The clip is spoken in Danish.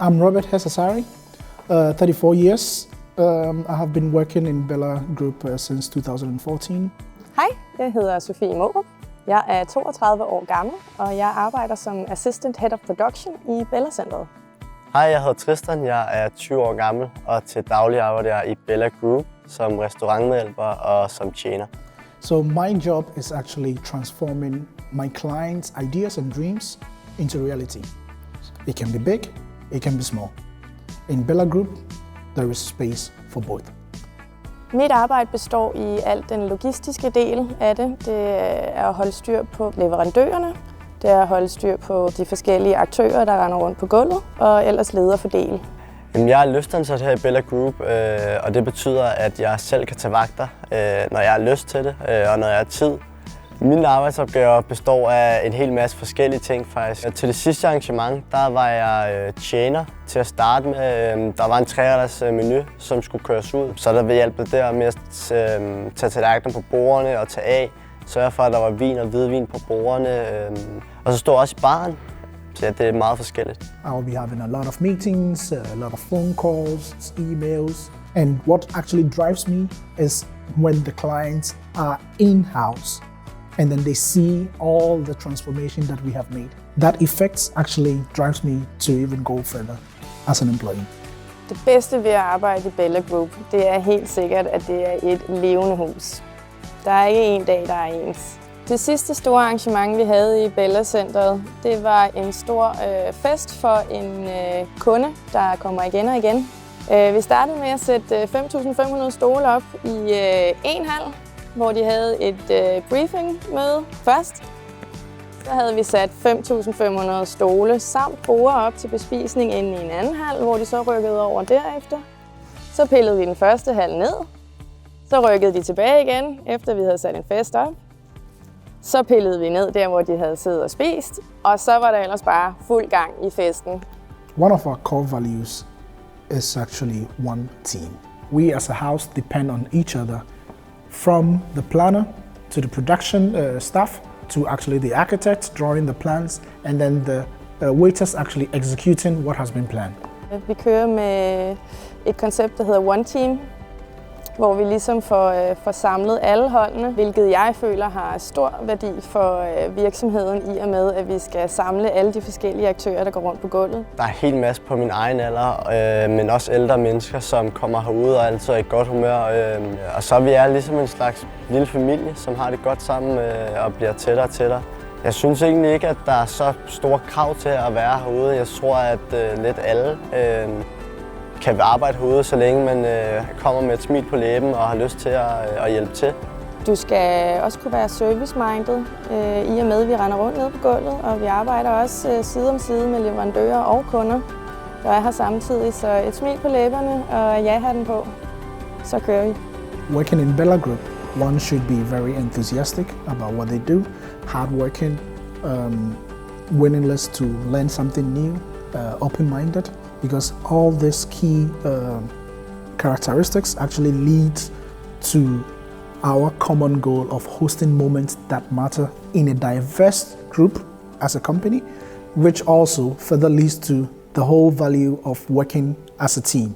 I'm Robert Hesasari, 34 years. I have been working in Bella Group since 2014. Hej, jeg hedder Sofie Mårup. Jeg er 32 år gammel, og jeg arbejder som Assistant Head of Production i Bella Centret. Hej, jeg hedder Tristan. Jeg er 20 år gammel, og til daglig arbejder jeg i Bella Group som restaurantmedhjælper og som tjener. So my job is actually transforming my clients' ideas and dreams into reality. It can be big, it can be small. In Bella Group, there is space for both. Mit arbejde består i alt den logistiske del af det. Det er at holde styr på leverandørerne. Det er at holde styr på de forskellige aktører, der render rundt på gulvet, og ellers lede og fordele. Jeg er lystansat her i Bella Group, og det betyder, at jeg selv kan tage vagter, når jeg har lyst til det, og når jeg har tid. Mine arbejdsopgaver består af en hel masse forskellige ting faktisk. Til det sidste arrangement, der var jeg tjener til at starte med. Der var en 3-retters menu, som skulle køres ud. Så der hjælpe der med at tage tallerkener på bordene og tage af. Sørge for, at der var vin og hvidvin på bordene. Og så stod også i baren. Så ja, det er meget forskelligt. I'll be having a lot of meetings, a lot of phone calls, emails. And what actually drives me is when the clients are in-house and then they see all the transformation that we have made. That effect actually drives me to even go further as an employee. Det bedste ved at arbejde i Bella Group, det er helt sikkert, at det er et levende hus. Der er ikke en dag, der er ens. Det sidste store arrangement, vi havde i Bella Centret, det var en stor fest for en kunde, der kommer igen og igen. Vi startede med at sætte 5.500 stole op i en hal, hvor de havde et briefingmøde først. Så havde vi sat 5.500 stole samt borde op til bespisning inde i en anden hal, hvor de så rykkede over derefter. Så pillede vi den første hal ned. Så rykkede de tilbage igen, efter vi havde sat en fest op. Så pillede vi ned der, hvor de havde siddet og spist, og så var der ellers bare fuld gang i festen. One of our core values is actually one team. We as a house depend on each other, from the planner to the production staff to actually the architect drawing the plans, and then the waiters actually executing what has been planned. Vi kører med et koncept, der hedder One Team, hvor vi ligesom får samlet alle holdene, hvilket jeg føler har stor værdi for virksomheden i og med, at vi skal samle alle de forskellige aktører, der går rundt på gulvet. Der er en hel masse på min egen alder, men også ældre mennesker, som kommer herude og altid er i godt humør. Og så vi er ligesom en slags lille familie, som har det godt sammen og bliver tættere og tættere. Jeg synes egentlig ikke, at der er så store krav til at være herude. Jeg tror, at lidt alle kan arbejde herude, så længe man kommer med et smil på læben og har lyst til at hjælpe til. Du skal også kunne være service-minded, i og med, at vi render rundt nede på gulvet, og vi arbejder også side om side med leverandører og kunder, der er her samtidig. Så et smil på læberne og ja-hatten på, så kører vi. Working in Bella Group, one should be very enthusiastic about what they do, hardworking, willingness to learn something new, open-minded. Because all these key characteristics actually lead to our common goal of hosting moments that matter in a diverse group as a company, which also further leads to the whole value of working as a team.